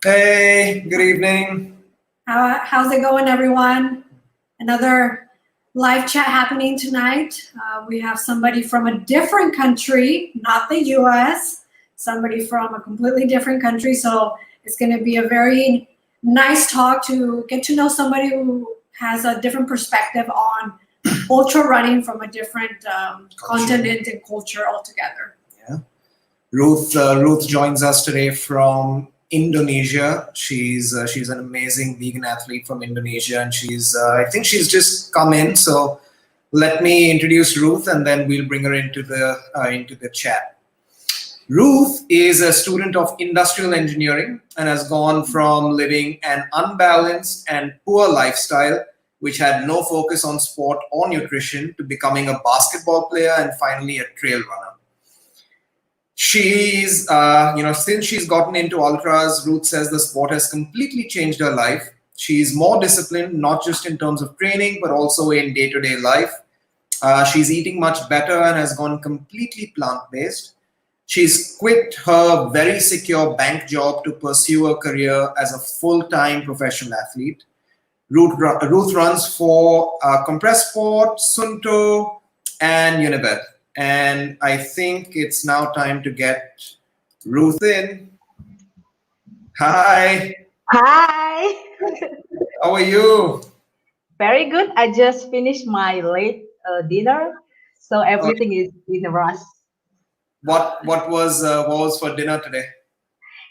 Hey, good evening. How's it going, everyone? Another live chat happening tonight. We have somebody from a different country, not the US, somebody from a completely different country. So it's going to be a very nice talk to get to know somebody who has a different perspective on ultra running from a different continent and culture altogether. Yeah. Ruth joins us today from Indonesia. She's an amazing vegan athlete from Indonesia, and I think she's just come in. So let me introduce Ruth, and then we'll bring her into the chat. Ruth is a student of industrial engineering and has gone from living an unbalanced and poor lifestyle, which had no focus on sport or nutrition, to becoming a basketball player and finally a trail runner. Since she's gotten into ultras, Ruth says the sport has completely changed her life. She's more disciplined, not just in terms of training, but also in day-to-day life. She's eating much better and has gone completely plant-based. She's quit her very secure bank job to pursue a career as a full-time professional athlete. Ruth runs for Compress Sport, Sunto, and Unived. And I think it's now time to get Ruth in. Hi. Hi. How are you? Very good. I just finished my late dinner, so everything is in a rush. What was for dinner today?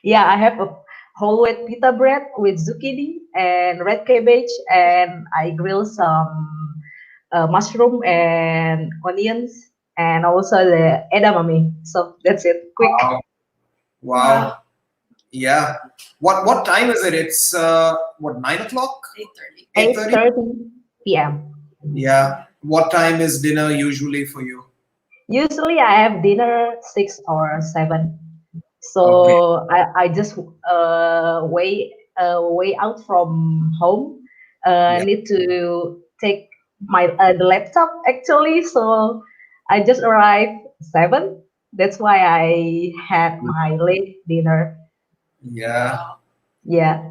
Yeah, I have a whole wheat pita bread with zucchini and red cabbage, and I grill some mushroom and onions, and also the edamame. So that's it. Quick. Wow. Yeah. What time is it? It's 9 o'clock? 8:30. 8:30 p.m. Yeah. What time is dinner usually for you? Usually I have dinner 6 or 7. So Okay. I just way out from home. Yeah. Need to take my the laptop actually. So I just arrived 7. That's why I had my late dinner. Yeah. Yeah.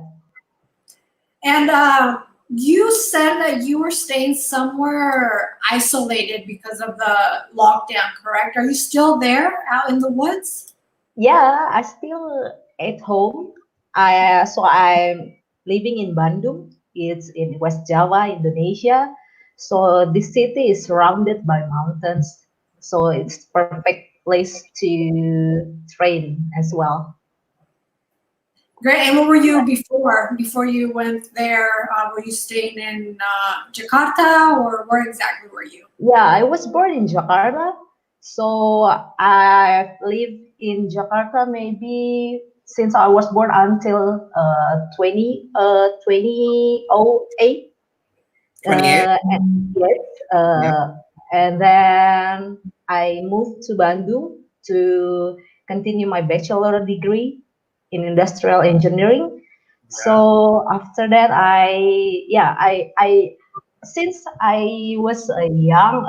And you said that you were staying somewhere isolated because of the lockdown, correct? Are you still there out in the woods? Yeah, I still at home. I'm living in Bandung. It's in West Java, Indonesia. So this city is surrounded by mountains. So it's perfect place to train as well. Great. And where were you before you went there? Were you staying in Jakarta, or where exactly were you? Yeah, I was born in Jakarta. So I've lived in Jakarta maybe since I was born until 2008. 28. And yes, Yeah. and then I moved to Bandung to continue my bachelor degree in industrial engineering. Yeah. So after that, I since I was a young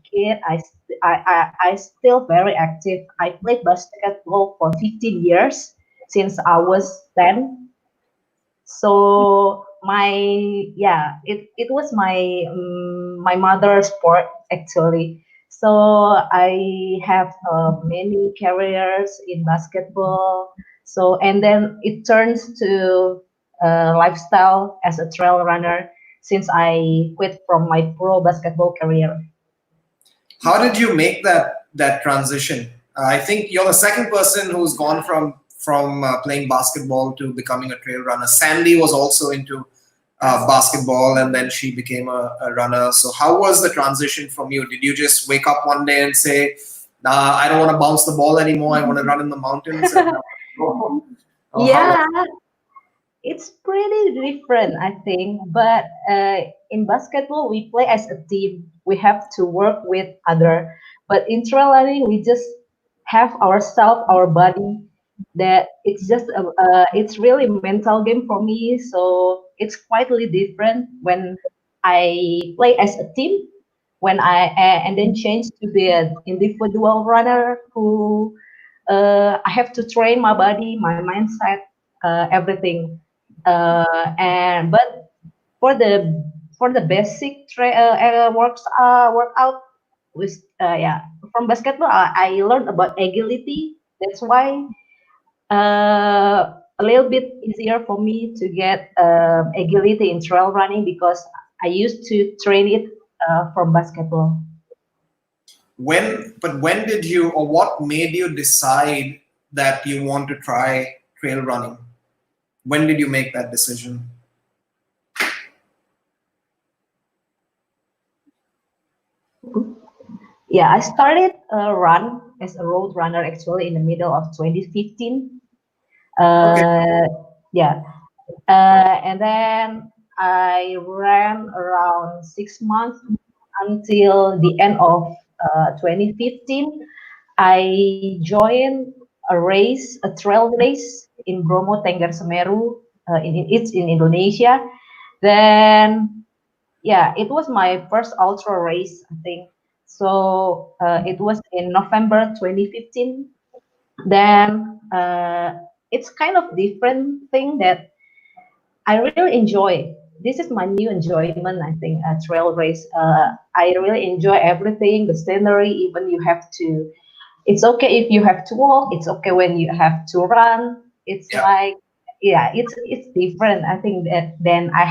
kid, I still very active. I played basketball for 15 years since I was 10. So it was my mother's sport actually. So I have many careers in basketball. So and then it turns to lifestyle as a trail runner since I quit from my pro basketball career. How did you make that transition? I think you're the second person who's gone from playing basketball to becoming a trail runner. Sandy was also into basketball, and then she became a runner. So how was the transition from you? Did you just wake up one day and say, nah, I don't want to bounce the ball anymore, I want to run in the mountains? And go? Or how was Yeah, it's pretty different, I think. But in basketball, we play as a team. We have to work with other. But in trail running, we just have ourselves, our body. That it's really mental game for me. So it's quietly different when I play as a team. When and then change to be an individual runner who I have to train my body, my mindset everything. And but for the basic workout with from basketball, I learned about agility. That's why a little bit easier for me to get agility in trail running because I used to train it from basketball. When did you, or what made you decide that you want to try trail running? When did you make that decision? Yeah, I started run as a road runner actually in the middle of 2015. Okay. Uh, yeah, and then I ran around 6 months until the end of 2015. I joined a race, a trail race in Bromo Tenggar Semeru. It's in Indonesia. Then yeah, it was my first ultra race, I think. So it was in November 2015. Then it's kind of different thing that I really enjoy. This is my new enjoyment, I think, a trail race. I really enjoy everything, the scenery, even you have to, it's okay if you have to walk, it's okay when you have to run. It's Yeah. like, yeah, it's different. I think that then I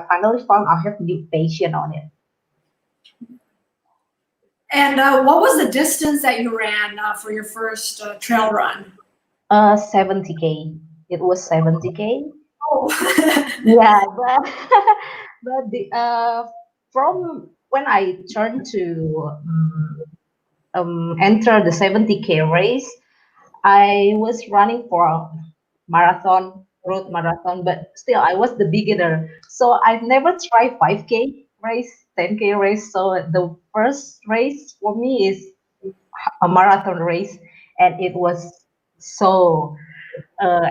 finally found I have new passion on it. And what was the distance that you ran for your first trail run? 70K. It was 70K. Oh, Yeah, but but from when I turned to enter the 70K race, I was running for a marathon, road marathon, but still I was the beginner. So I never tried 5K race, 10K race. So the first race for me is a marathon race, and it was so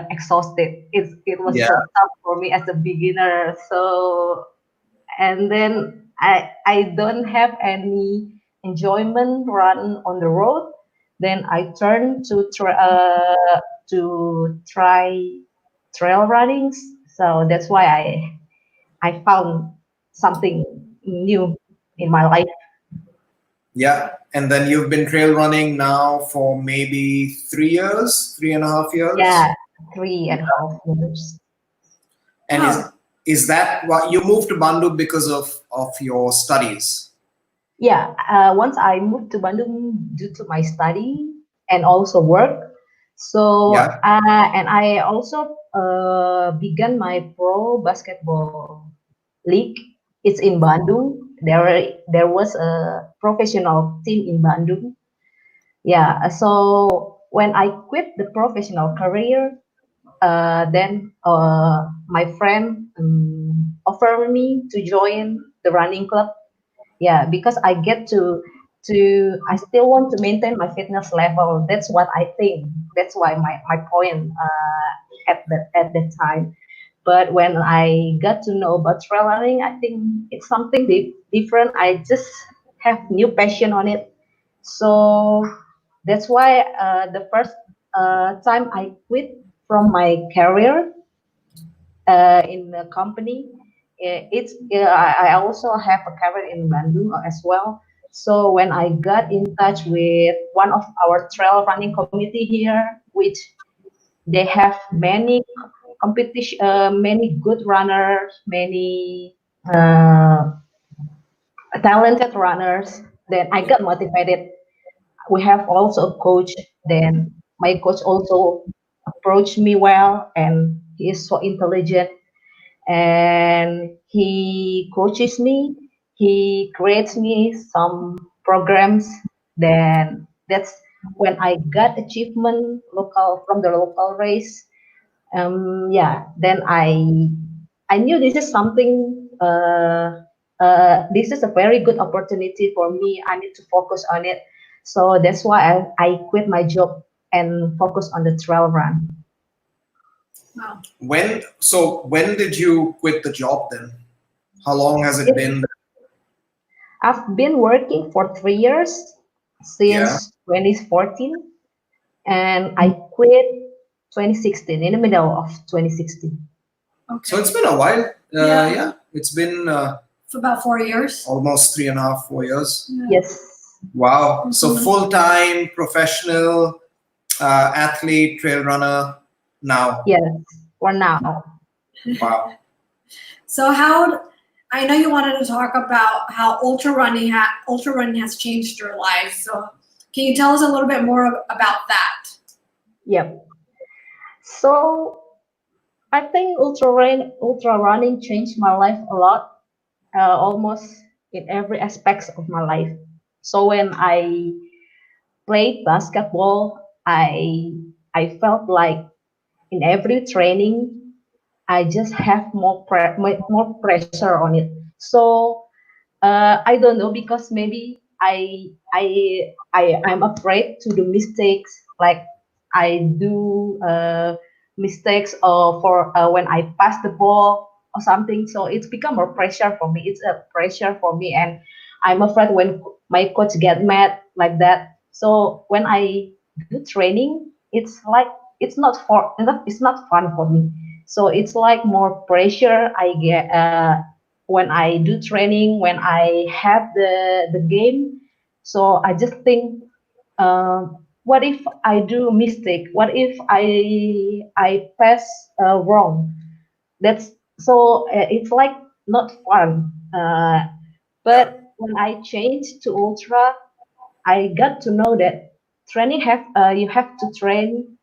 exhausted. It was Yeah. so tough for me as a beginner. So and then I don't have any enjoyment run on the road. Then I turned to try trail runnings. So that's why I found something new in my life. Yeah. And then you've been trail running now for maybe 3 years, 3.5 years. Yeah, 3.5 years. And wow. is that why you moved to Bandung because of your studies? Yeah, once I moved to Bandung due to my study and also work. So, Yeah. and I also began my pro basketball league. It's in Bandung. There was a professional team in Bandung. Yeah, so when I quit the professional career, then my friend offered me to join the running club. Yeah, because I get I still want to maintain my fitness level. That's what I think. That's why my point at that time. But when I got to know about trail running, I think it's something different. I just have new passion on it. So that's why the first time I quit from my career in the company. I also have a career in Bandung as well. So when I got in touch with one of our trail running community here, which they have many competition, many good runners, many uh, talented runners, then I got motivated. We have also a coach. Then my coach also approached me well, and he is so intelligent and he coaches me. He creates me some programs. Then that's when I got achievement local from the local race. Yeah, then I knew this is something. This is a very good opportunity for me. I need to focus on it. So that's why I quit my job and focus on the trail run. Wow. When did you quit the job then? How long has it It, been? I've been working for 3 years Yeah. since 2014, and I quit 2016, in the middle of 2016. Okay. So it's been a while. Yeah. Yeah, it's been For about 4 years. almost 3.5, 4 years. Yeah. Yes. Wow. So Mhm. full-time professional athlete, trail runner now. Yes, for now. Wow. So how? I know you wanted to talk about how ultra running has changed your life. So can you tell us a little bit more about that? Yep. So I think ultra running changed my life a lot, almost in every aspect of my life. So when I played basketball, I felt like in every training I just have more pressure on it. So I don't know, because maybe I'm afraid to do mistakes, like I do mistakes for when I pass the ball or something. So it's become more pressure for me. It's a pressure for me, and I'm afraid when my coach get mad like that. So when I do training, it's like it's not fun for me. So it's like more pressure I get when I do training, when I have the game. So I just think, what if I do a mistake? What if I pass wrong? That's so it's like not fun. Yeah. But when I changed to ultra, I got to know that training have you have to train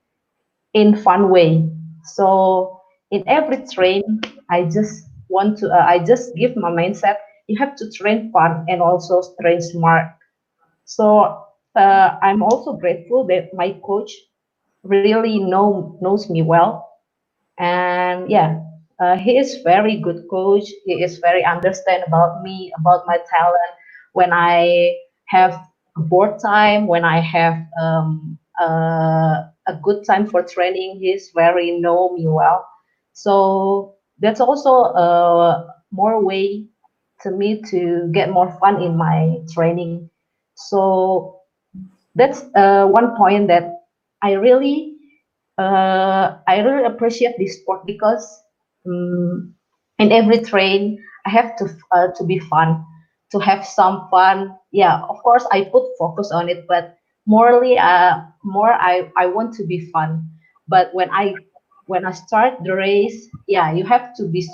in fun way. So in every train, I just give my mindset. You have to train fun and also train smart. So I'm also grateful that my coach really knows me well, and yeah, he is very good coach. He is very understand about me, about my talent. When I have board time, when I have a good time for training, he's very know me well. So that's also more way to me to get more fun in my training. So that's one point that I really I really appreciate this sport, because um, in every train I have to be fun, to have some fun. Yeah, of course I put focus on it, but more I want to be fun. But when I start the race, yeah, you have to be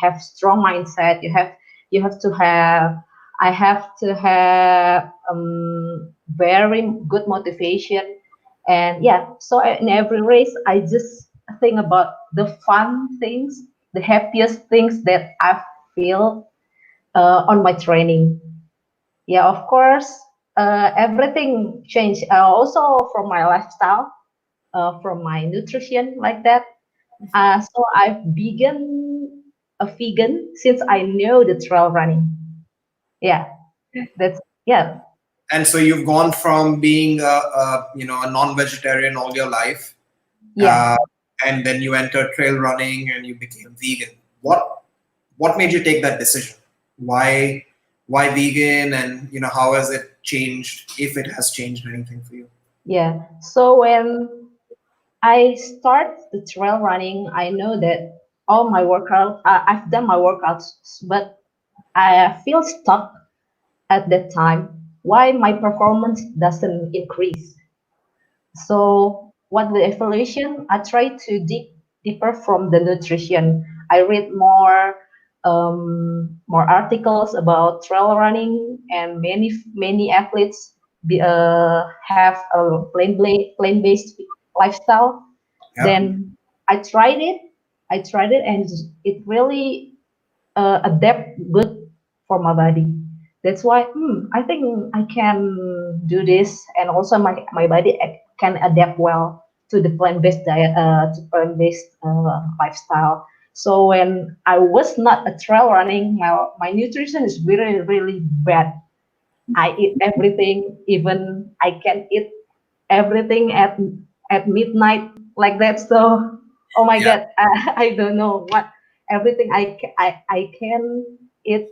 have strong mindset. You have to have I have to have very good motivation. And yeah, so in every race I just think about the fun things, the happiest things that I feel on my training. Yeah, of course, everything changed, also from my lifestyle, from my nutrition, like that. So I've begun a vegan since I know the trail running. Yeah, that's yeah. And so you've gone from being a non-vegetarian all your life, Yeah. uh, and then you entered trail running and you became vegan. What made you take that decision? Why vegan, and how has it changed, if it has changed anything for you? Yeah. So when I start the trail running, I know that all my workout, I've done my workouts, but I feel stuck at that time. Why my performance doesn't increase? So what the evaluation? I try to dig deeper from the nutrition. I read more articles about trail running, and many athletes have a plain based lifestyle. Yeah. Then I tried it. And it really adapt good for my body. That's why I think I can do this, and also my body can adapt well to the plant-based diet, to plant-based lifestyle. So when I was not a trail running, my nutrition is really bad. I eat everything, even I can eat everything at midnight, like that. So, oh my Yeah. God, I don't know what everything I can eat.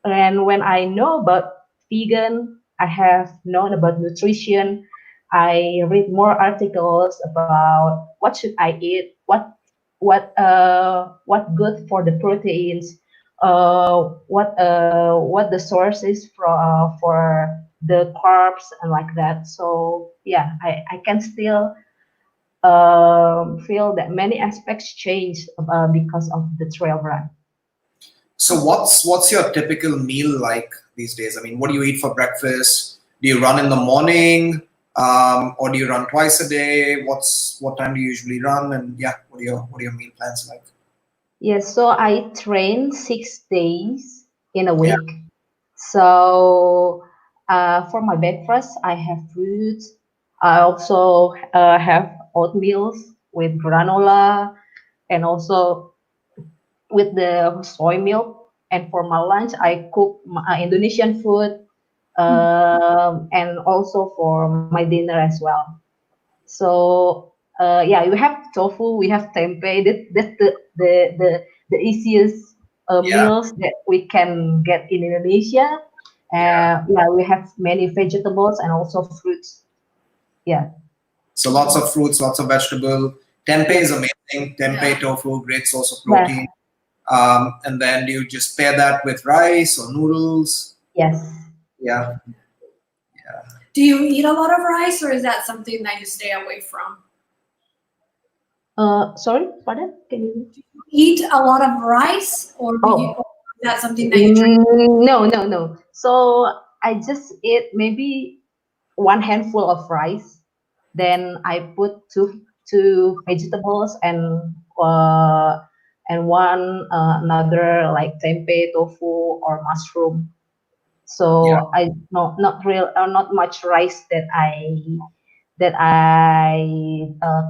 And when I know about vegan, I have known about nutrition. I read more articles about what should I eat, what good for the proteins, what the source is for the carbs and like that. So yeah, I can still feel that many aspects change because of the trail run. So what's your typical meal like these days? I mean, what do you eat for breakfast? Do you run in the morning, or do you run twice a day? What time do you usually run? And yeah, what are your meal plans like? Yes, so I train 6 days in a Yeah, week. So for my breakfast, I have fruits. I also have oatmeal with granola and also with the soy milk. And for my lunch, I cook Indonesian food and also for my dinner as well. So yeah, we have tofu, we have tempeh. That's the easiest yeah, meals that we can get in Indonesia. yeah. Yeah, we have many vegetables and also fruits. Yeah, So lots of fruits, lots of vegetable. Tempeh yes, is amazing. Tempeh, tofu, great source of yeah, protein. And then do you just pair that with rice or noodles? yes. Yeah. Do you eat a lot of rice, or is that something that you stay away from? Sorry, pardon? Can you? Eat a lot of rice, or Oh, or is that something that you try? no, no, no. So I just eat maybe one handful of rice. Then I put two vegetables and one another like tempeh, tofu, or mushroom. Yeah. So I not much rice that I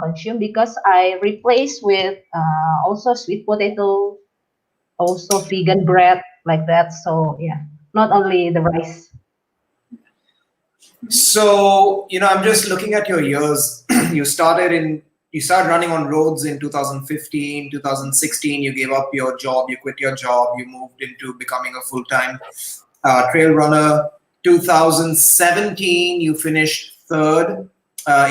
consume because I replace with also sweet potato, also vegan bread like that. So yeah, not only the rice. So, I'm just looking at your years. You started running on roads in 2015, 2016. You gave up your job, you quit your job, you moved into becoming a full-time trail runner. 2017, you finished third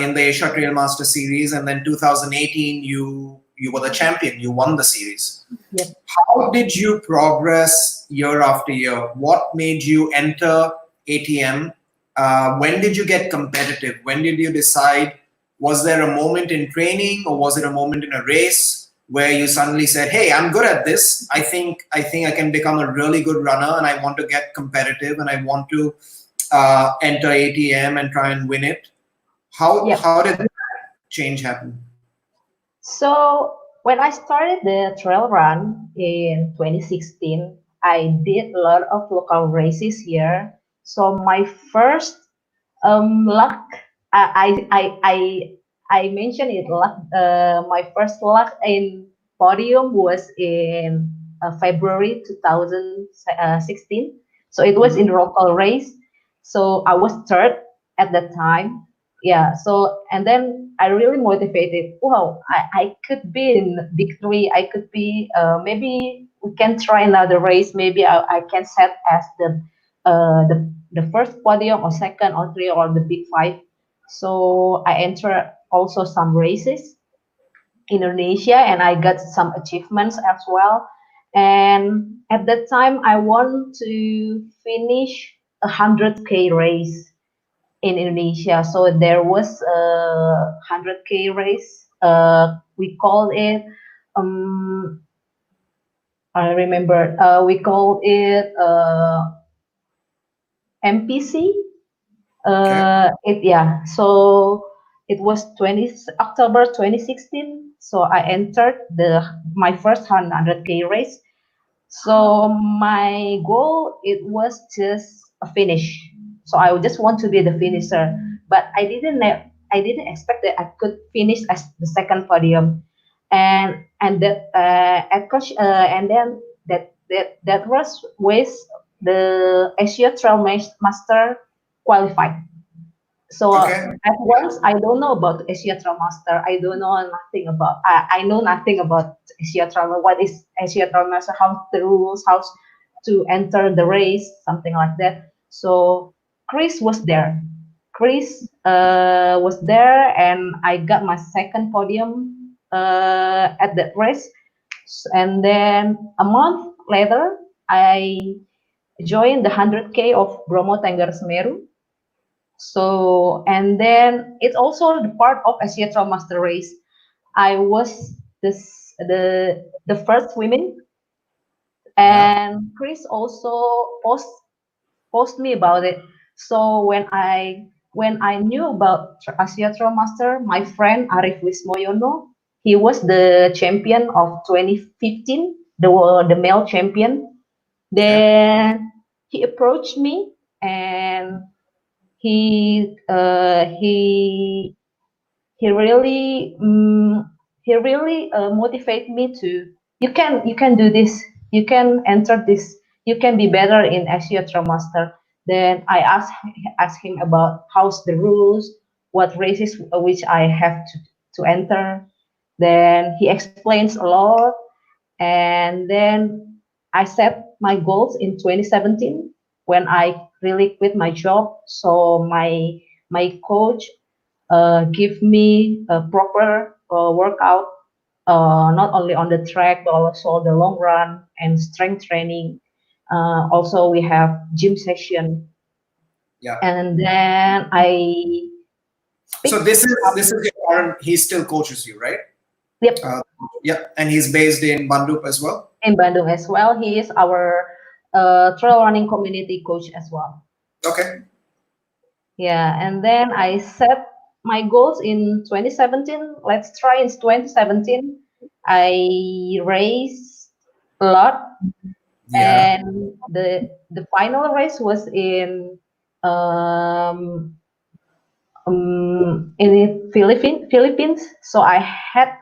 in the Asia Trail Master Series, and then 2018, you were the champion. You won the series. Yep. How did you progress year after year? What made you enter ATM? When did you get competitive? When did you decide? Was there a moment in training, or was it a moment in a race where you suddenly said, "Hey, I'm good at this. I think I can become a really good runner, and I want to get competitive, and I want to enter ATM and try and win it." Yep. How did that change happen? So when I started the trail run in 2016, I did a lot of local races here. So my first luck, I mentioned it luck. My first luck in podium was in February 2016. So it was Mhm. in local race. So I was third at that time. Yeah. So and then I really motivated. Wow, I could be in victory. I could be maybe we can try another race. Maybe I can set as the first podium or second or three or the big five. So I entered also some races in Indonesia and I got some achievements as well. And at that time, I want to finish 100K race in Indonesia. So there was a 100K race. We called it. Um, I remember we called it MPC. Okay. So it was 20 October 2016. So I entered my first 100K race. So my goal it was just a finish. So I just want to be the finisher, but I didn't expect that I could finish as the second podium, and that at coach and then that was with the Asia Trail Master qualified. So Okay. at once, I don't know about Asia Trail Master. I don't know nothing about. I know nothing about Asia Trail. What is Asia Trail Master? How the rules? How to enter the race? Something like that. So Chris was there. Chris was there, and I got my second podium at that race. And then a month later, I joined the 100K of Bromo Tenggar Semeru. So, and then it's also the part of Asia Trail Master Race. I was the first women, Yeah. and Chris also post me about it. So when I knew about Asia Trail Master, my friend Arif Wismoyono, he was the champion of 2015, the male champion. Okay. Then he approached me, and he really he really motivated me to, you can do this, you can enter this, you can be better in Asia Trail Master. Then I asked him about how's the rules, what races which I have to enter. Then he explains a lot, and then I set my goals in 2017 when I really quit my job. So my coach give me a proper workout, not only on the track but also the long run and strength training. Also, we have gym session, Yeah. and then I So picked this is your current. He still coaches you, right? yep, Uh, yeah, and he's based in Bandup as well. in Bandung as well. He is our trail running community coach as well. Okay. Yeah, and then I set my goals in 2017. Let's try in 2017. I raced a lot, Yeah. and the final race was um, in the Philippines. So I have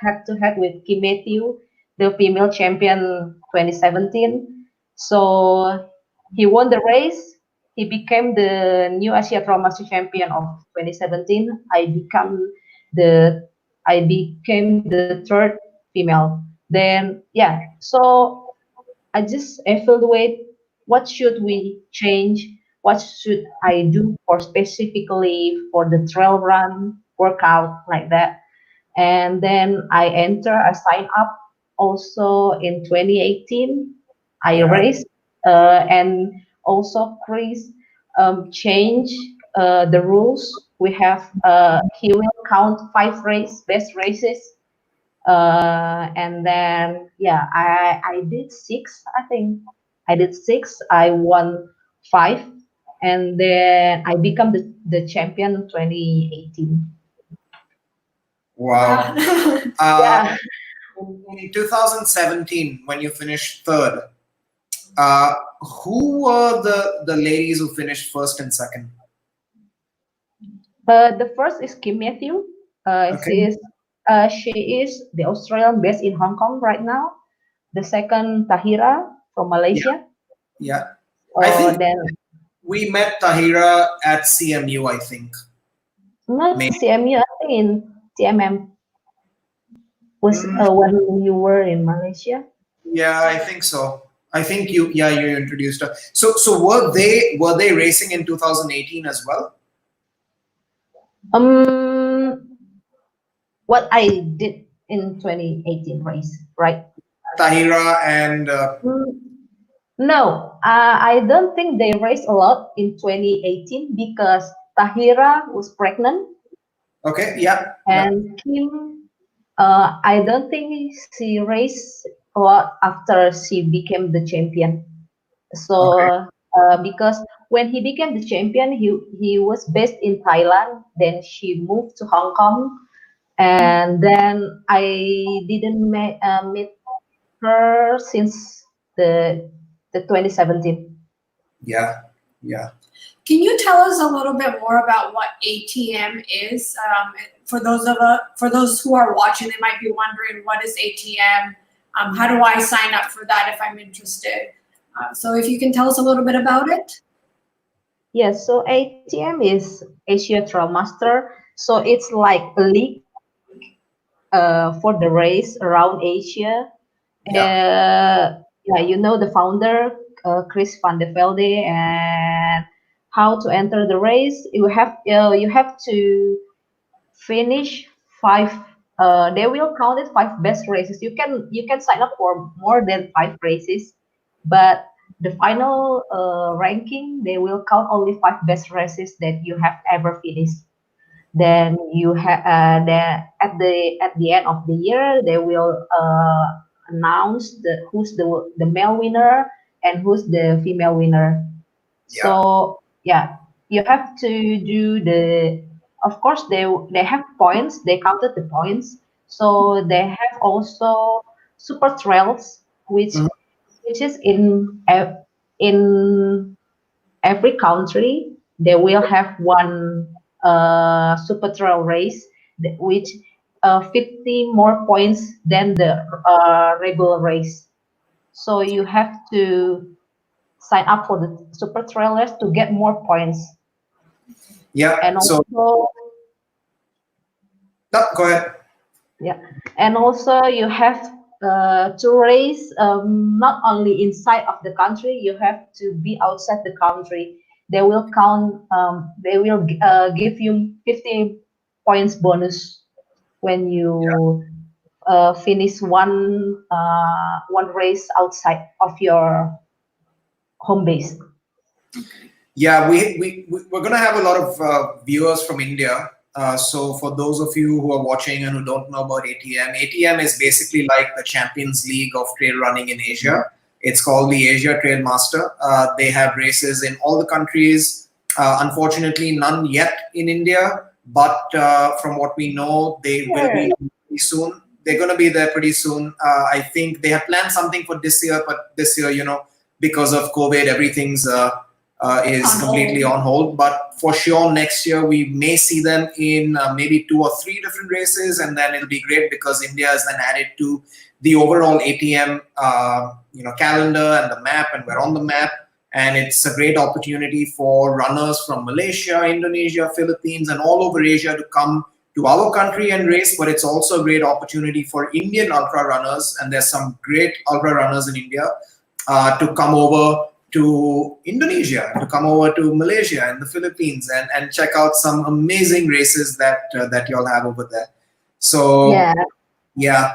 had to head with Kim Matthew, the female champion 2017. So he won the race. He became the new Asia Pro Master champion of 2017. The I became the third female. Then yeah, so I just evaluate what should we change, what should I do for specifically for the trail run workout like that. And then I sign up also in 2018. I Yeah. raced, and also Chris change the rules. We have he will count 5 best races, and then yeah, I did 6. I think I did 6. I won 5, and then I become the champion in 2018. Wow. Wow. Uh, Yeah. in 2017, when you finished third, uh, who were the ladies who finished first and second? The first is Kim Matthew. Okay. She is the Australian based in Hong Kong right now. The second, Tahira from Yeah. Malaysia. Yeah. I think Then we met Tahira at CMU. I think. not Maybe. CMU, I think in TMM was Mm, when you were in Malaysia. yeah, I think so. I think you introduced her. So were they racing in 2018 as well? Um, what I did in 2018 race, right? Tahira and Mm, no, I don't think they raced a lot in 2018 because Tahira was pregnant, okay, yeah, yeah, and Kim, I don't think she raced a lot after she became the champion. okay, So because when he became the champion, he was based in Thailand. Then she moved to Hong Kong, and then I didn't meet her since the 2017. yeah, yeah. Can you tell us a little bit more about what ATM is? For those who are watching, they might be wondering what is ATM. How do I sign up for that if I'm interested? So if you can tell us a little bit about it. Yes, so ATM is Asia Trail Master. So it's like a league for the race around Asia. Yeah. Yeah, you know the founder, Chris van de Velde, and how to enter the race. You have to finish five. They will count it five best races. You can sign up for more than five races, but the final ranking, they will count only five best races that you have ever finished. Then you have at the end of the year, they will announce who's the male winner and who's the female winner. Yeah. So yeah, you have to do the. Of course, they have points. They counted the points. So they have also super trails, Mhm. which is in every country. They will have one super trail race, which 50 more points than the regular race. So you have to sign up for the super trailers to get more points. Yeah. And So also, no, go ahead. yeah, and also you have to race not only inside of the country, you have to be outside the country. They will count, they will give you 50 points bonus when you finish one race outside of your home base. Yeah, we're going to have a lot of viewers from India. So for those of you who are watching and who don't know about ATM is basically like the Champions League of trail running in Asia. It's called the Asia Trail Master. They have races in all the countries. Unfortunately, none yet in India, but from what we know, they will Sure. be pretty soon. They're going to be there pretty soon. I think they have planned something for this year, but this year, because of COVID, everything's is On completely hold. on hold. But for sure, next year we may see them in maybe 2 or 3 different races, and then it'll be great because India is then added to the overall ATM calendar and the map, and we're on the map. And it's a great opportunity for runners from Malaysia, Indonesia, Philippines, and all over Asia to come to our country and race. But it's also a great opportunity for Indian ultra runners, and there's some great ultra runners in India to come over to Indonesia, to come over to Malaysia and the Philippines, and check out some amazing races that y'all have over there. So Yeah.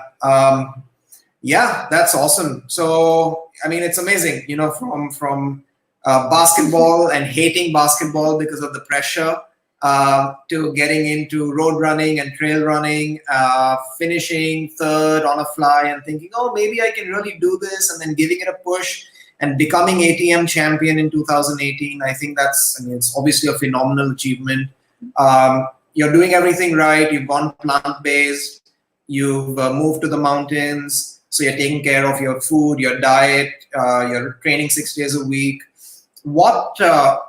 yeah, that's awesome. So I mean, it's amazing, from basketball and hating basketball because of the pressure, to getting into road running and trail running, finishing third on a fly and thinking, oh, maybe I can really do this, and then giving it a push and becoming ATM champion in 2018. I think it's obviously a phenomenal achievement. You're doing everything right. You've gone plant-based. You've moved to the mountains. So you're taking care of your food, your diet. You're training 6 days a week. What are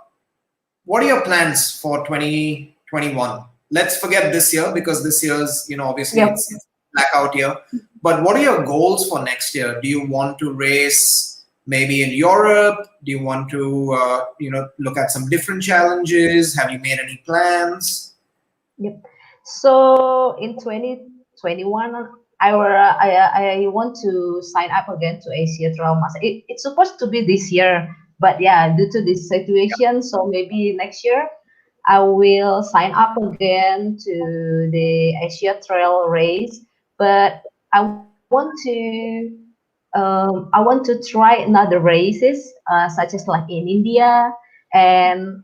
your plans for 2021? Let's forget this year, because this year's, obviously Yep. it's blackout year. But what are your goals for next year? Do you want to race maybe in Europe? Do you want to, look at some different challenges? Have you made any plans? Yep. So in 2021, I want to sign up again to Asia Trail Master. It's supposed to be this year, but yeah, due to this situation, so maybe next year I will sign up again to the Asia Trail race. But I want to try another races, such as like in India. And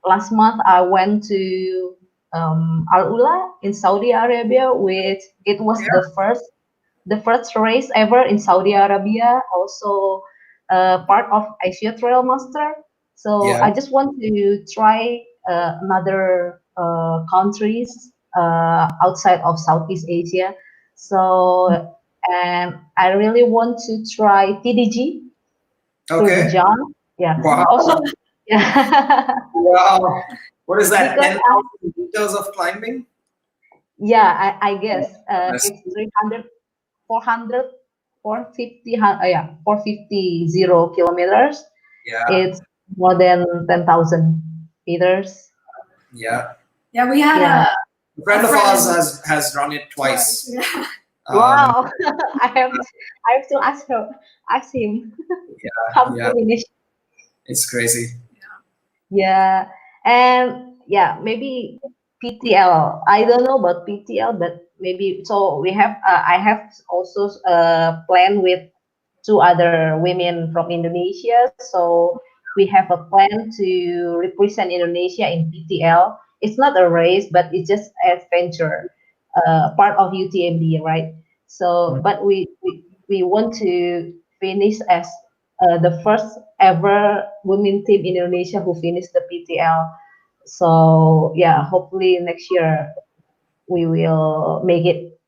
last month I went to Al Ula in Saudi Arabia. With it was the first race ever in Saudi Arabia. Also, part of Asia Trail Master. So Yeah. I just want to try another countries outside of Southeast Asia. So, and I really want to try TDG to the Okay. jump. Yeah. Wow. Also, yeah. Wow. What is that? Because 10,000 meters of climbing? yeah, I guess Yes. it's 300, 400, 450, 450 0 kilometers. Yeah. It's more than 10,000 meters. Yeah. Yeah, we had Yeah. A friend of friend- ours has run it twice. Yeah. Wow. I have to ask him how Yeah. to finish. It's crazy. Yeah, and yeah, maybe PTL. I don't know about PTL, but maybe so we have. I have also a plan with two other women from Indonesia. So we have a plan to represent Indonesia in PTL. It's not a race, but it's just adventure, part of UTMB, right? So, but we want to finish as the first ever women team in Indonesia who finished the PTL. So yeah, hopefully next year we will make it.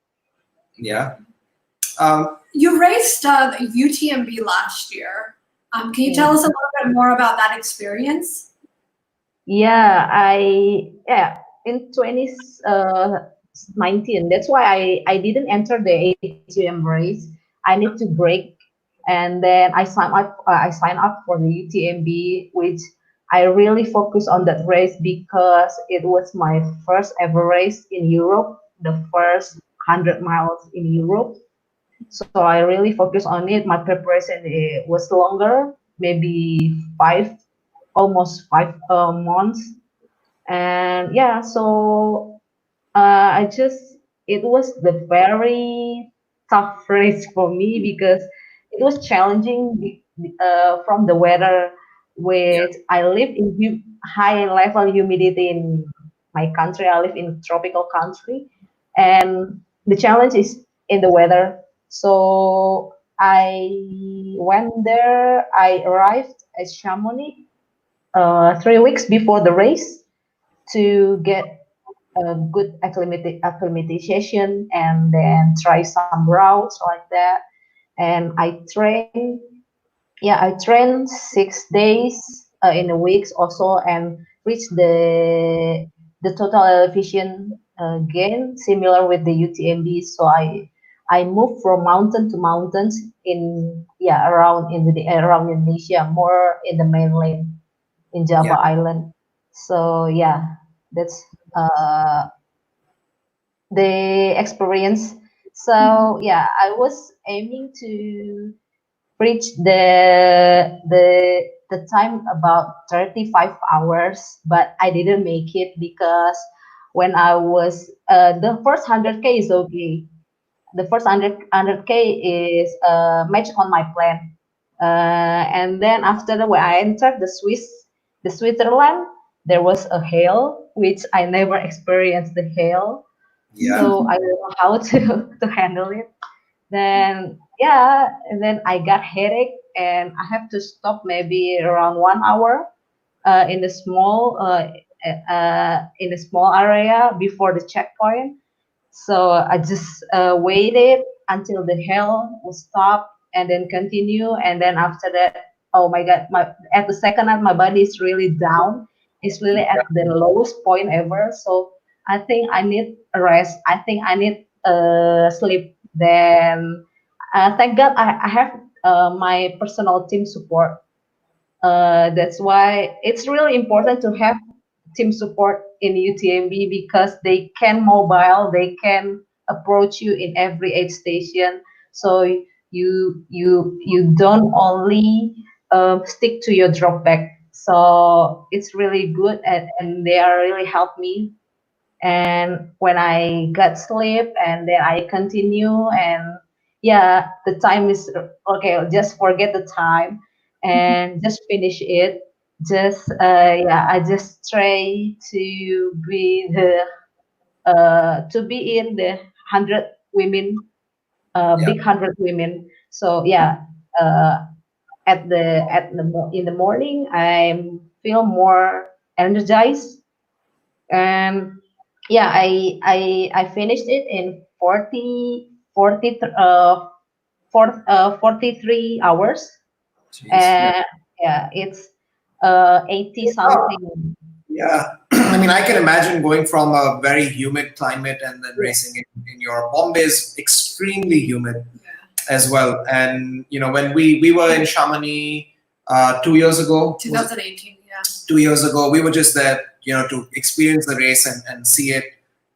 Yeah. Um, You raced UTMB last year. Can you tell Mm. us a little bit more about that experience? Yeah, in 2019. That's why I didn't enter the ATM race. I need to break, and then I signed up for the UTMB, which I really focus on that race because it was my first ever race in Europe, the first 100 miles in Europe. So I really focus on it. My preparation was longer, maybe almost 5 months. And yeah, so I just it was the very tough race for me because it was challenging from the weather, yeah. which I live in high level humidity in my country. I live in tropical country, and the challenge is in the weather. So I went there. I arrived at Chamonix 3 weeks before the race to get a good acclimatization and then try some routes like that. And I trained 6 days in a week also and reached the total elevation gain similar with the UTMB. So I moved from mountain to mountains in around Indonesia, more in the mainland in Java Yeah. Island. So yeah, that's uh, the experience. So yeah, I was aiming to reach the time about 35 hours, but I didn't make it because when I was the first 100K is okay. The first 100K is match on my plan. And then after that, when I entered the Switzerland, there was a hail, which I never experienced the hail. Yeah. So I don't know how to, to handle it. Then, yeah, and then I got headache and I have to stop maybe around 1 hour in a small area before the checkpoint. So I just waited until the hail will stop and then continue. And then after that, oh my God, at the second night, my body is really down. It's really at the lowest point ever. So I think I need a rest. I think I need sleep. Then thank God I have my personal team support. That's why it's really important to have team support in UTMB because they can mobile, they can approach you in every aid station. So you don't only stick to your drop back. So it's really good and they are really help me. And when I got sleep and then I continue and yeah, the time is okay. Just forget the time and just finish it. Just I just try to be in the 100 women, Yeah. big 100 women. So yeah, uh, in the morning I feel more energized and yeah, I finished it in 43 hours. Jeez. Yeah. And yeah, it's 80 Oh, something. yeah. I mean, I can imagine going from a very humid climate and then racing Yes. in Europe. Bombay is extremely humid Yeah. as well. And when we were in Chamonix 2 years ago, was it 2018, yeah. 2 years ago, we were just there, to experience the race and see it.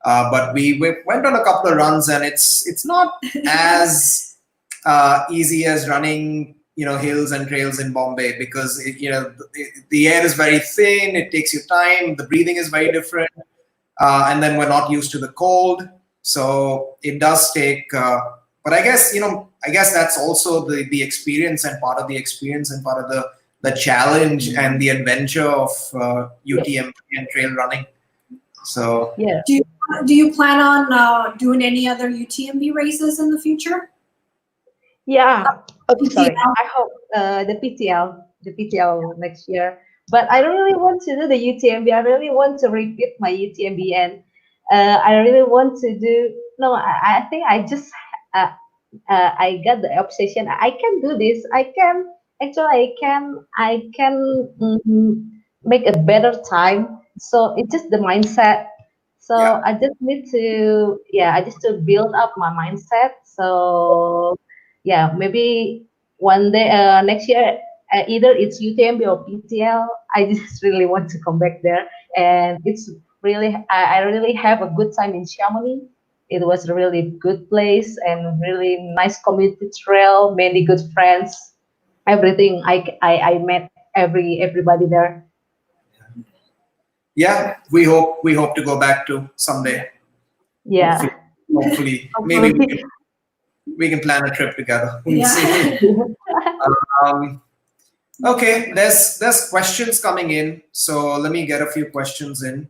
But we went on a couple of runs, and it's not as easy as running hills and trails in Bombay, because the air is very thin. It takes you time. The breathing is very different, and then we're not used to the cold, so it does take. But I guess that's also the experience, and part of the experience, and part of the challenge and the adventure of UTMB and trail running. So Yeah. Do you plan on doing any other UTMB races in the future? Yeah. Okay, sorry. PTL? I hope the PTL next year. But I don't really want to do the UTMB. I really want to repeat my UTMB, and I really want to do. No, I think uh, I got the obsession. I can do this. I can actually. I can make a better time. So it's just the mindset. yeah, So I just need to, yeah, I just to build up my mindset. So yeah, maybe one day, next year, either it's UTMB or PTL. I just really want to come back there, and it's really, I really have a good time in Chamonix. It was a really good place and really nice community trail, many good friends, everything. I met everybody there. yeah. We hope to go back to someday. Yeah. Hopefully, maybe Hopefully. we can plan a trip together. We'll Yeah. see. Um, okay, there's questions coming in, so let me get a few questions in.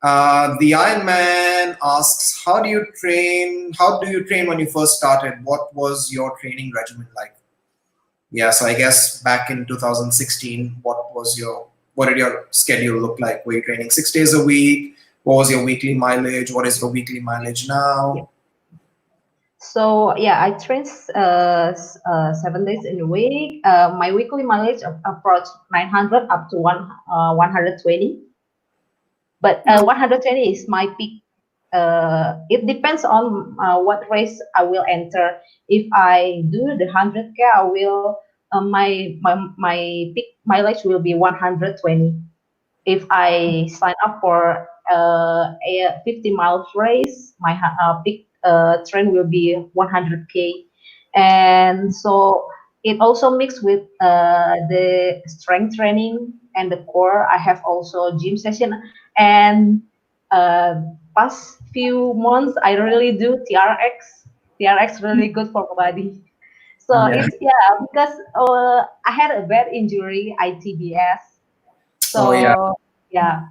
The Iron Man asks, how do you train? How do you train when you first started? What was your training regimen like? Yeah, so I guess back in 2016, what did your schedule look like? Were you training 6 days a week? What was your weekly mileage? What is your weekly mileage now? So yeah, I train 7 days in a week. My weekly mileage approach 900 up to 120. But 120 is my peak. It depends on what race I will enter. If I do the 100K, I will my peak mileage will be 120. If I sign up for a 50 miles race, my peak train will be 100K. And so it also mixed with the strength training and the core. I have also gym session, and past few months I really do TRX. TRX really good for my body. So Yeah. it's, yeah, because I had a bad injury, ITBS. Oh yeah. So yeah,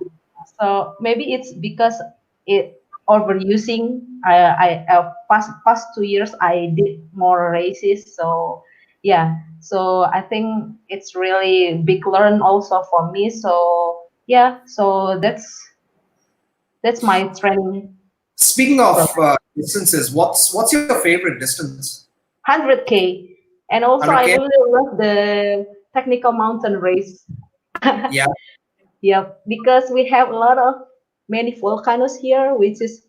so maybe it's because it overusing. I past 2 years I did more races. So yeah, so I think it's really big learn also for me. So yeah, so that's my training Speaking of from distances, what's your favorite distance? 100K, and also I 100K? really love the technical mountain race. Yeah. Yep, because we have a lot of many volcanoes here, which is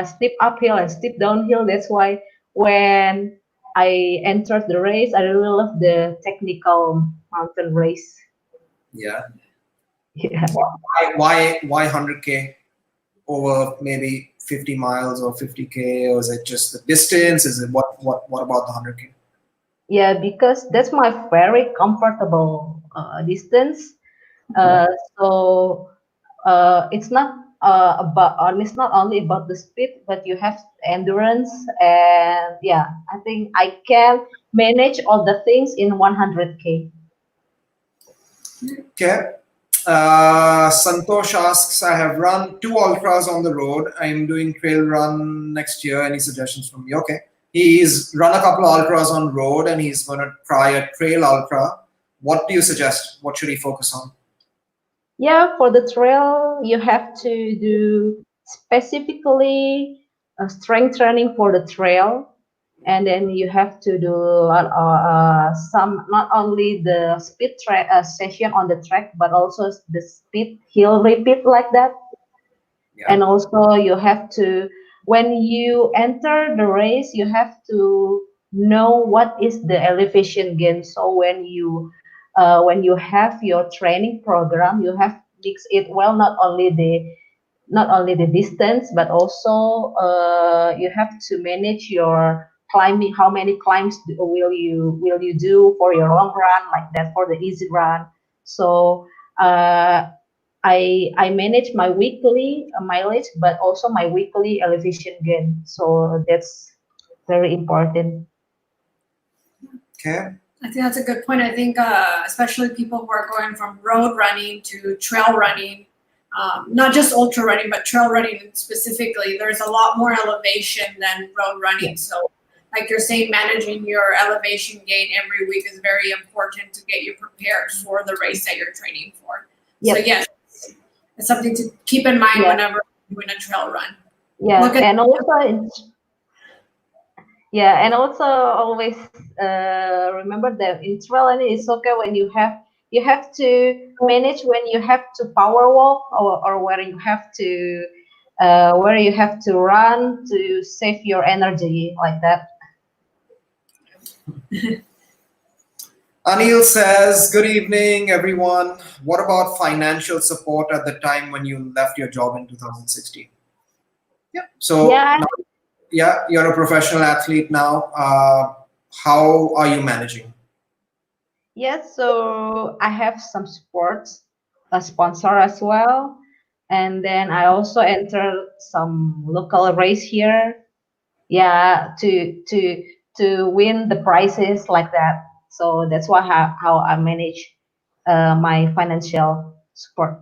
steep uphill and steep downhill. That's why when I entered the race, I really love the technical mountain race. Yeah. Yeah. Why 100K over maybe 50 miles or 50K, or is it just the distance? Is it what about the 100K? Yeah, because that's my very comfortable distance. Okay. Uh, so it's not it's not only about the speed, but you have endurance, and yeah, I think I can manage all the things in 100K. Okay. Santosh asks, I have run 2 ultras on the road. I'm doing trail run next year. Any suggestions from you? Okay. He's run a couple of ultras on road, and he's going to try a trail ultra. What do you suggest? What should he focus on? Yeah, for the trail, you have to do specifically strength training for the trail, and then you have to do some, not only the speed session on the track, but also the speed hill repeat like that. Yeah. And also you have to, when you enter the race, you have to know what is the elevation gain. So when you have your training program, you have mix it well, not only the distance, but also you have to manage your climbing, how many climbs will you do for your long run, like that, for the easy run. So I manage my weekly mileage, but also my weekly elevation gain. So that's very important. Okay. I think that's a good point. I think especially people who are going from road running to trail running, not just ultra running, but trail running specifically, there's a lot more elevation than road running. Yeah. So like you're saying, managing your elevation gain every week is very important to get you prepared for the race that you're training for. Yep. So yes, it's something to keep in mind Yeah. whenever you're doing a trail run. Yeah, Look at- and also yeah, and also always remember that in trail running it's okay when you have to manage when you have to power walk, or where you have to run to save your energy, like that. Anil says, good evening, everyone. What about financial support at the time when you left your job in 2016? Yeah. So, Yeah. yeah, you're a professional athlete now. How are you managing? Yes, so I have some support, a sponsor as well, and then I also entered some local race here. Yeah, to win the prizes, like that. So that's why how I manage my financial support.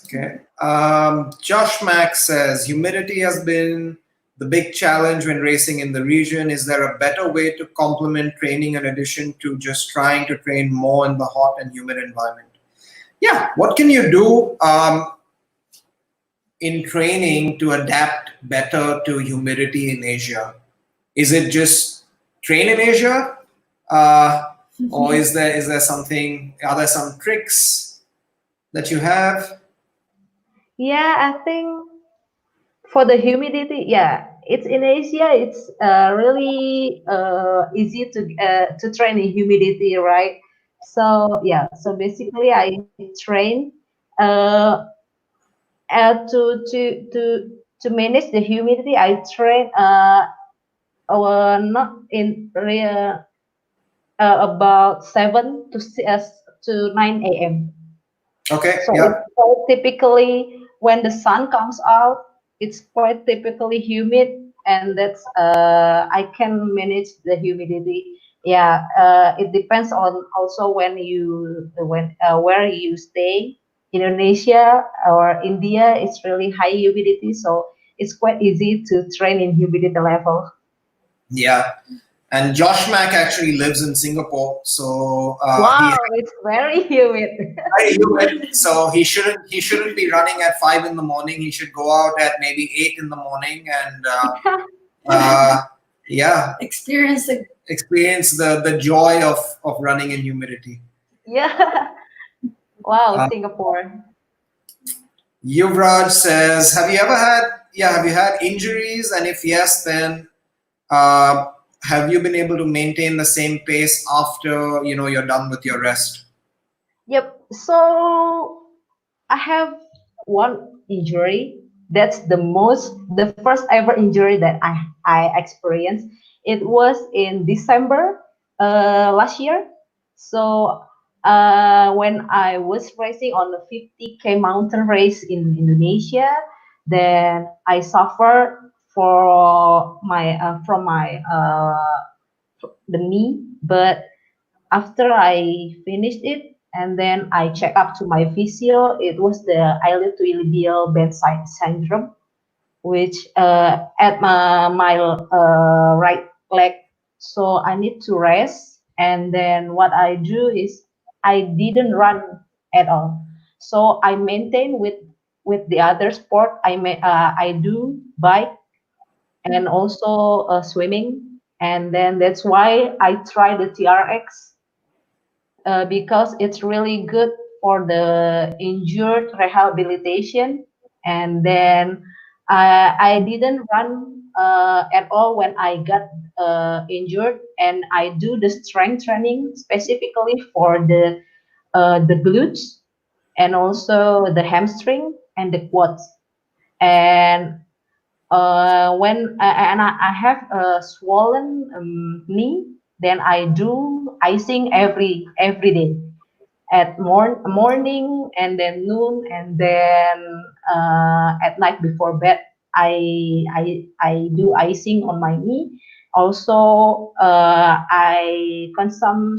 Okay. Josh Max says, humidity has been the big challenge when racing in the region. Is there a better way to complement training in addition to just trying to train more in the hot and humid environment? Yeah. What can you do in training to adapt better to humidity in Asia? Is it just train in Asia? Or is there something, are there some tricks that you have? Yeah, I think for the humidity, yeah, it's in Asia. It's really easy to train in humidity, right? So yeah, so basically I train uh, to manage the humidity. I train not in real about 7 to 9 a.m. Okay. So Yeah. it's quite typically when the sun comes out, it's quite typically humid, and that's I can manage the humidity. Yeah, it depends on also when where you stay. Indonesia or India, it's really high humidity, so it's quite easy to train in humidity level. Yeah. And Josh Mack actually lives in Singapore, so Wow, it's very humid. so he shouldn't be running at 5 in the morning. He should go out at maybe 8 in the morning and yeah, experience the experience the joy of running in humidity. Yeah. Wow, Singapore. Yuvraj says, have you had injuries? And if yes, then have you been able to maintain the same pace after you're done with your rest? Yep. So I have one injury. That's the first ever injury that I experienced. It was in December last year. So when I was racing on the 50K mountain race in Indonesia, then I suffered from my the knee, but after I finished it, and then I check up to my physio, it was the iliotibial band syndrome, which at my right leg. So I need to rest. And then what I do is I didn't run at all. So I maintain with the other sport. I do bike and also swimming. And then that's why I try the TRX because it's really good for the injured rehabilitation. And then I didn't run at all when I got injured, and I do the strength training specifically for the glutes and also the hamstring and the quads. And When I have a swollen knee, then I do icing every day at morning and then noon and then at night before bed. I do icing on my knee. Also, I consume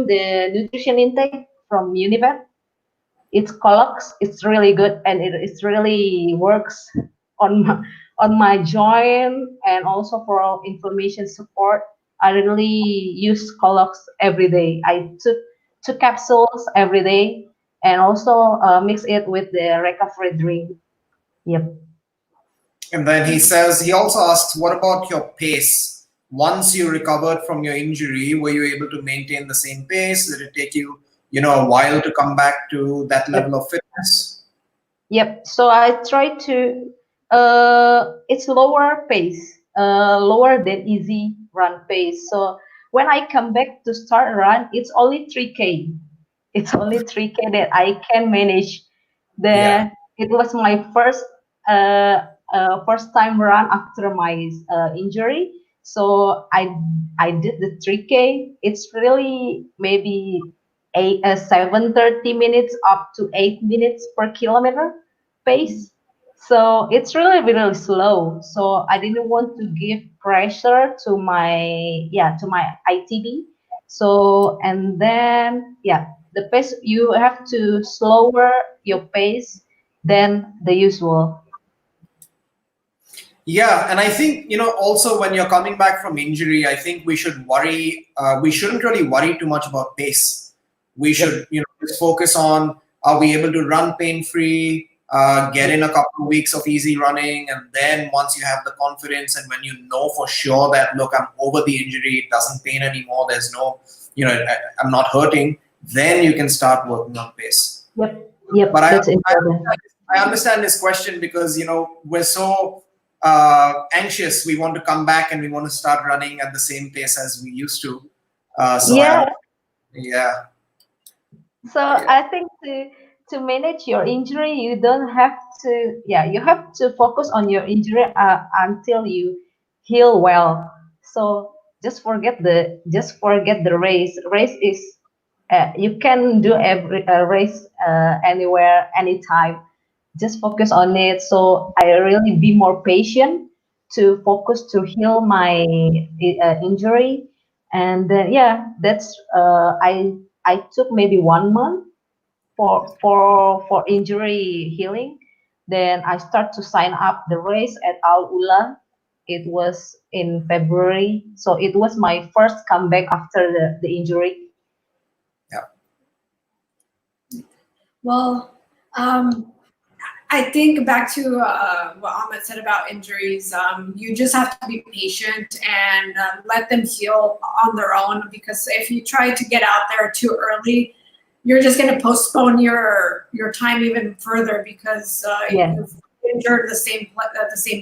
the nutrition intake from Unived. It's Colox. It's really good and it really works on my joint and also for inflammation support. I really use Colox every day. I took 2 capsules every day and also mix it with the recovery drink. Yep. And then he also asks, what about your pace? Once you recovered from your injury, were you able to maintain the same pace? Did it take you, a while to come back to that Yep. level of fitness? Yep. So I try to it's lower pace, lower than easy run pace. So when I come back to start run, it's only 3K. It's only 3K that I can manage. Yeah. It was my first time run after my injury. So I did the 3K. It's really maybe 7:30 minutes up to 8 minutes per kilometer pace. So it's really slow. So I didn't want to give pressure to my ITB. So and then the pace you have to slower your pace than the usual. Yeah, and I think, also when you're coming back from injury, I think we shouldn't really worry too much about pace. We should, just focus on, are we able to run pain-free, get in a couple of weeks of easy running, and then once you have the confidence and when you know for sure that, look, I'm over the injury, it doesn't pain anymore, there's no, I'm not hurting, then you can start working on pace. Yep, But that's important. I understand this question because, we're so anxious. We want to come back and we want to start running at the same pace as we used to. Yeah. Yeah. So I think to manage your injury, you don't have to. Yeah, you have to focus on your injury until you heal well. So just forget the race. Race is you can do every race anywhere, anytime. Just focus on it. So I really be more patient to focus to heal my injury, and that's I took maybe 1 month for injury healing. Then I start to sign up the race at Al Ula. It was in February, so it was my first comeback after the injury. Yeah. Well, I think back to what Ahmed said about injuries. You just have to be patient and let them heal on their own. Because if you try to get out there too early, you're just going to postpone your time even further because you've injured the same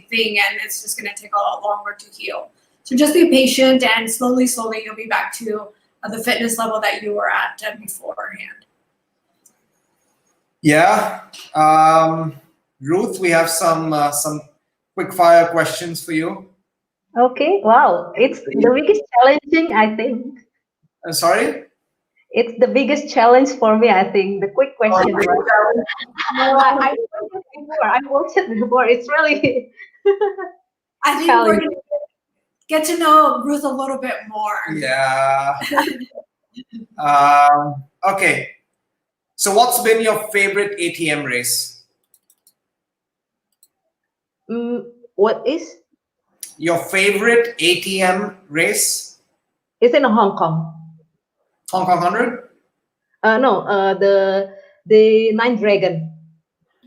thing, and it's just going to take a lot longer to heal. So just be patient, and slowly you'll be back to the fitness level that you were at beforehand. Yeah. Ruth, we have some quick fire questions for you. Okay, wow, it's the biggest challenging, I think. Sorry? It's the biggest challenge for me, I think. The quick question, right? I watched it before. It's really I think we're going to get to know Ruth a little bit more. Yeah. Okay. So what's been your favorite ATM race? What is? Your favorite ATM race? It's in Hong Kong. Hong Kong 100? No, the Nine Dragon.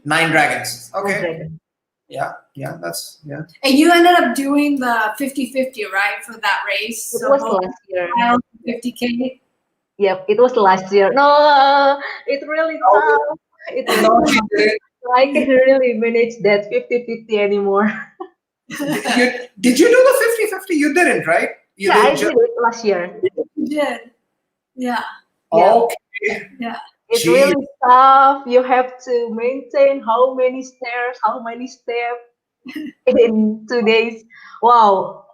Nine Dragons. Okay. Nine Dragon. Yeah, that's. And you ended up doing the 50-50, right, for that race? It was last year. 50K? Yep, it was last year. No, it's really tough. It's really tough. I can't really manage that 50-50 anymore. Did you do the 50-50? You didn't, right? I did it last year. You did. Yeah. Okay. Yeah. It's really tough. You have to maintain how many stairs, how many steps. in 2 days. Wow,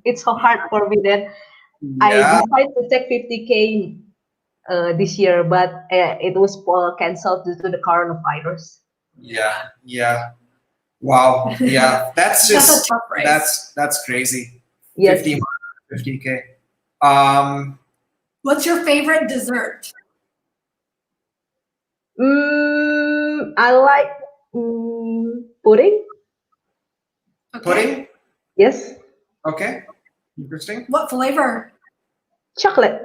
it's so hard for me that I Yeah, decided to take 50K this year, but it was canceled due to the coronavirus. yeah. Wow. Yeah. That's That's a just tough race. that's crazy. Yes. 50K. Um, What's your favorite dessert? I like pudding. Okay. pudding. Yes, Okay. Interesting. What flavor? chocolate.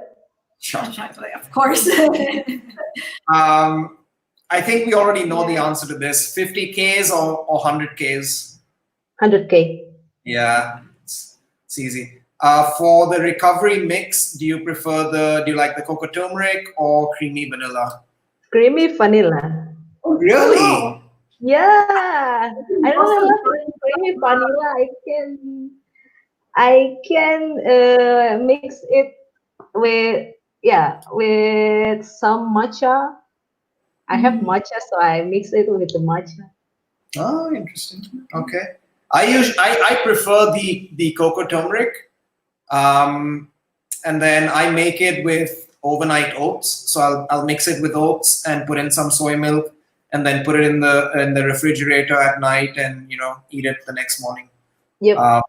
Sure. Chocolate, of course. I think we already know the answer to this. 50Ks or 100Ks. 100K. Yeah, it's easy. For the recovery mix, do you like the cocoa turmeric or creamy vanilla? Creamy vanilla. Oh, really? Oh, Yeah, I really awesome. love creamy vanilla. I can mix it with with some matcha. I have Mm. matcha, so I mix it with the matcha. Oh, interesting. Okay. I prefer the cocoa turmeric. Um, and then I make it with overnight oats. So I'll mix it with oats and put in some soy milk, and then put it in the refrigerator at night, and eat it the next morning. Yep.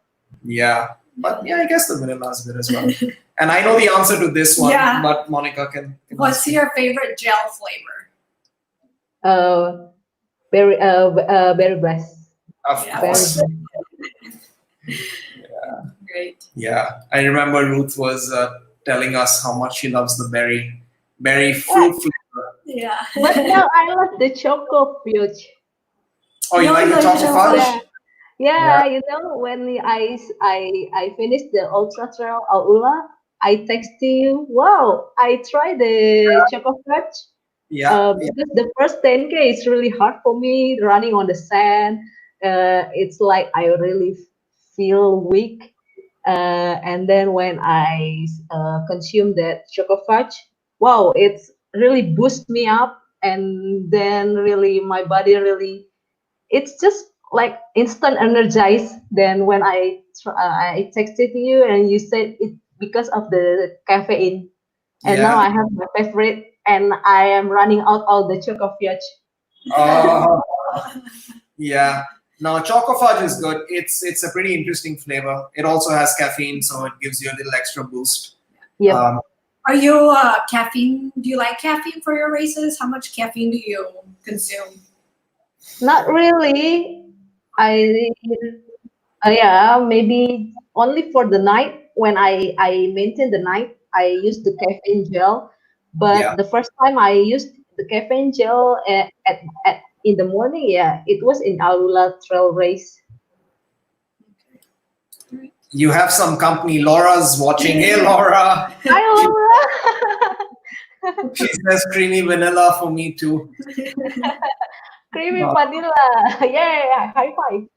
Yeah, but yeah, I guess the vanilla is good as well. And I know the answer to this one, Yeah. but Monica can What's answer. your favorite gel flavor? Uh, berry blast. Of Yeah. Berry course. blast. Great. Yeah, I remember Ruth was telling us how much she loves the berry Yeah, fruit flavor. Yeah. but now I love the choco fudge. Oh, you No, like the no, you chocolate don't. fudge? Yeah, Yeah, yeah. When I finished the ultra trail Aula, I text you. Wow, I tried the choco fudge. yeah, yeah. Because the first 10K is really hard for me running on the sand. It's like I really feel weak. And then when I consume that choco fudge, wow, it's really boost me up. And then really my body really, it's just like instant energized. Then when I texted you and you said it because of the caffeine, and now Yeah. I have my favorite, and I am running out all the choco fudge. Oh, yeah. Now, choco fudge is good. It's a pretty interesting flavor. It also has caffeine, so it gives you a little extra boost. Yep. Um, Are you caffeine? Do you like caffeine for your races? How much caffeine do you consume? Not really. I yeah, maybe only for the night when I maintain the night. I use the caffeine gel, yeah. but the first time I used the caffeine gel at in the morning, yeah, it was in Alula Trail Race. You have some company. Laura's watching. Hey, Laura. Hi, She, Laura. she says creamy vanilla for me too. Creamy Uh, vanilla. Yeah, high five.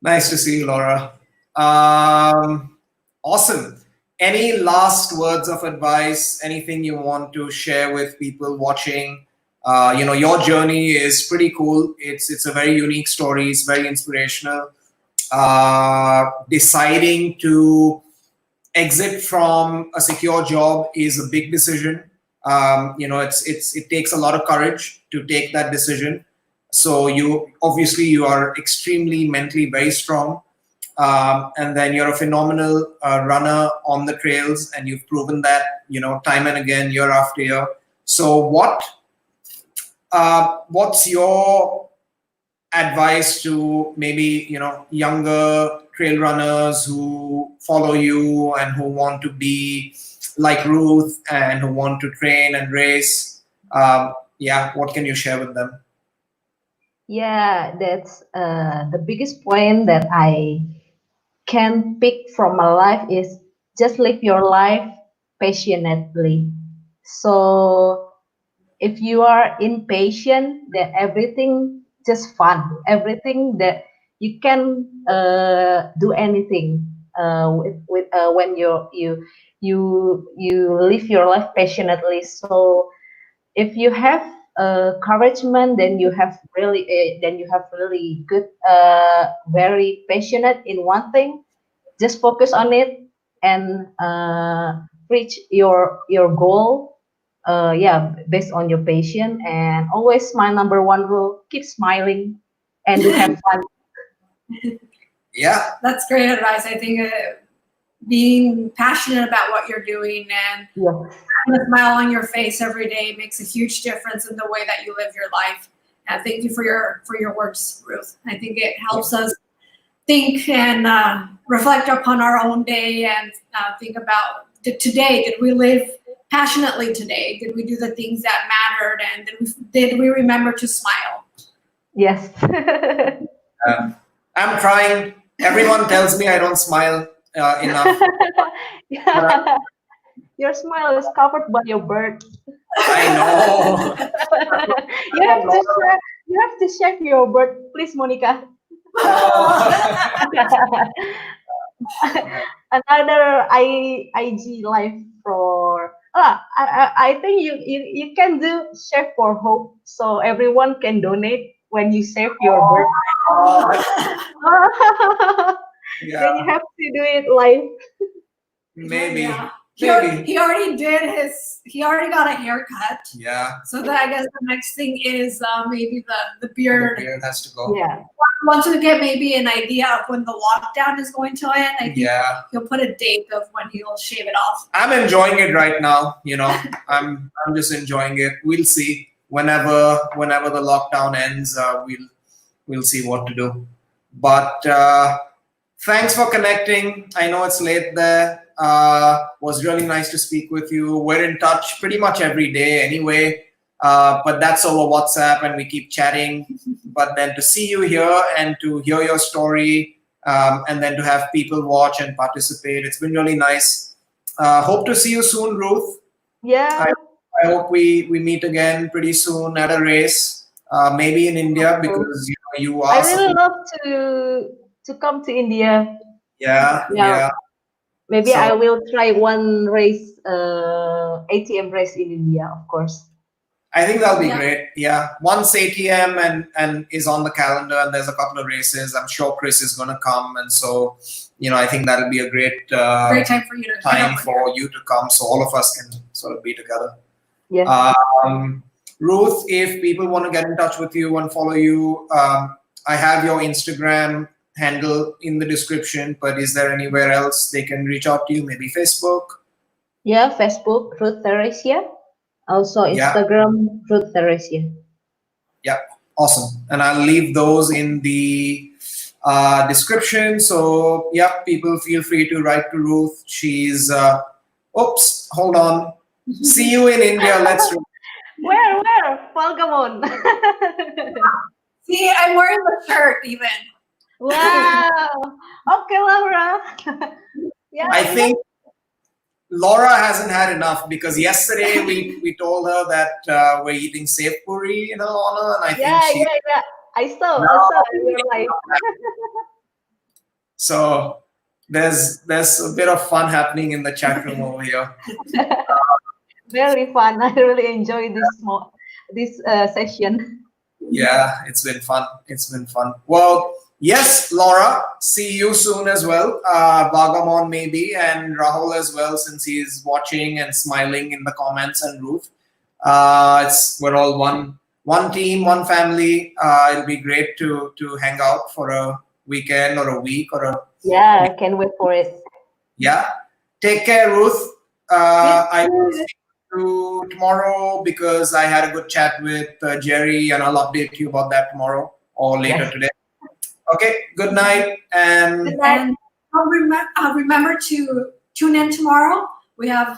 Nice to see you, Laura. Awesome. Any last words of advice? Anything you want to share with people watching? Your journey is pretty cool. It's a very unique story. It's very inspirational. Deciding to exit from a secure job is a big decision. It takes a lot of courage to take that decision. So you are extremely mentally very strong, and then you're a phenomenal runner on the trails, and you've proven that time and again, year after year. So what's your advice to maybe younger trail runners who follow you and who want to be like Ruth and who want to train and race? Yeah, what can you share with them? Yeah, that's the biggest point that I can pick from my life is just live your life passionately. So if you are impatient, then everything just fun. Everything that you can do anything with when you live your life passionately. So if you have encouragement, then you have really good, very passionate in one thing. Just focus on it and reach your goal. Yeah, based on your passion, and always my number one rule: keep smiling and do have fun. Yeah. That's great advice. I think being passionate about what you're doing and Yeah. having a smile on your face every day makes a huge difference in the way that you live your life. And thank you for your words, Ruth. I think it helps us think and reflect upon our own day and think about today. Did we live passionately today? Did we do the things that mattered? And did we remember to smile? Yes. I'm trying. Everyone tells me I don't smile enough. Yeah. Your smile is covered by your bird. I know. You have to shave your bird, please, Monica. Another IG live for I think you can do shave for hope, so everyone can donate when you save your bird. Yeah, Then you have to do it live. maybe. Yeah. Maybe. He already got a haircut. Yeah. So that I guess the next thing is maybe the The beard. beard has to go. Yeah. Once we get maybe an idea of when the lockdown is going to end, I think Yeah. he'll put a date of when he'll shave it off. I'm enjoying it right now. I'm just enjoying it. We'll see. Whenever the lockdown ends, we'll see what to do. But thanks for connecting. I know it's late there. Was really nice to speak with you. We're in touch pretty much every day anyway. But that's over WhatsApp and we keep chatting. But then to see you here and to hear your story, and then to have people watch and participate, it's been really nice. Hope to see you soon, Ruth. Yeah. I hope we meet again pretty soon at a race, maybe in India, because you I are. really love to come to India. Yeah, Yeah. yeah. Maybe So- I will try one race, ATM race in India, of course. I think that'll be Yeah. great. Yeah, once ATM and is on the calendar, and there's a couple of races. I'm sure Chris is going to come, and so I think that'll be a great Great time for you to get time over for you to come, so all of us can sort of be together. Yes. Ruth, if people want to get in touch with you and follow you, I have your Instagram handle in the description, but is there anywhere else they can reach out to you? Maybe Facebook? Yeah, Facebook, Ruth Theresia. Also Yeah. Instagram, Ruth Theresia. Yeah, awesome. And I'll leave those in the description. So, yeah, people feel free to write to Ruth. She's, oops, hold on. See you in India. Let's. Where? Palgamon. See, I'm wearing the shirt even. Wow. Okay, Laura. Yeah. I think Laura hasn't had enough because yesterday we told her that we're eating safe puri in her honor, and I think she. Yeah. I saw in your life. So there's a bit of fun happening in the chat room over here. Very fun. I really enjoy this session. Yeah, it's been fun. It's been fun. Well, yes, Laura, see you soon as well. Vagamon maybe, and Rahul as well, since he's watching and smiling in the comments, and Ruth. We're all one team, one family. It'll be great to hang out for a weekend or a week or a. Yeah, I can't wait for it. Yeah. Take care, Ruth. I will see you tomorrow because I had a good chat with Jerry, and I'll update you about that tomorrow or later today. Okay. Good night. And And remember to tune in tomorrow. We have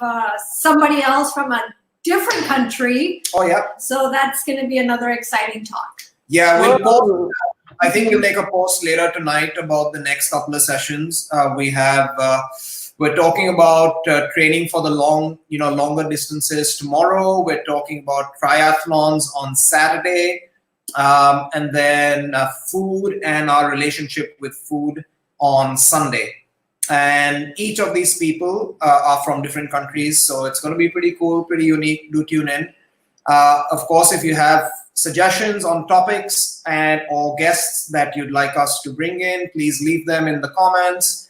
somebody else from a different country. oh yeah, So that's going to be another exciting talk. yeah. We'll post. I think we'll make a post later tonight about the next couple of sessions. We're talking about training for the longer distances tomorrow. We're talking about triathlons on Saturday, and then food and our relationship with food on Sunday. And each of these people are from different countries, so it's going to be pretty cool, pretty unique. Do tune in. Of course, if you have suggestions on topics and or guests that you'd like us to bring in, please leave them in the comments.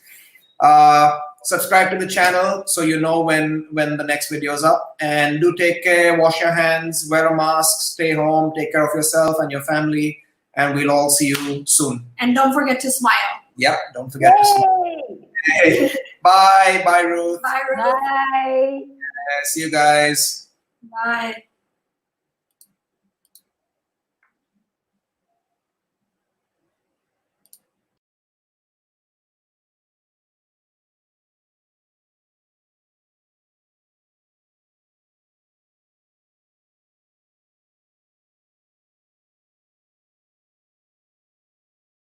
Subscribe to the channel so you know when the next video is up. And do take care, wash your hands, wear a mask, stay home, take care of yourself and your family, and we'll all see you soon. And don't forget to smile. Yep, don't forget to smile. Hey, bye, Ruth. Bye, Ruth. Bye. See you guys. Bye.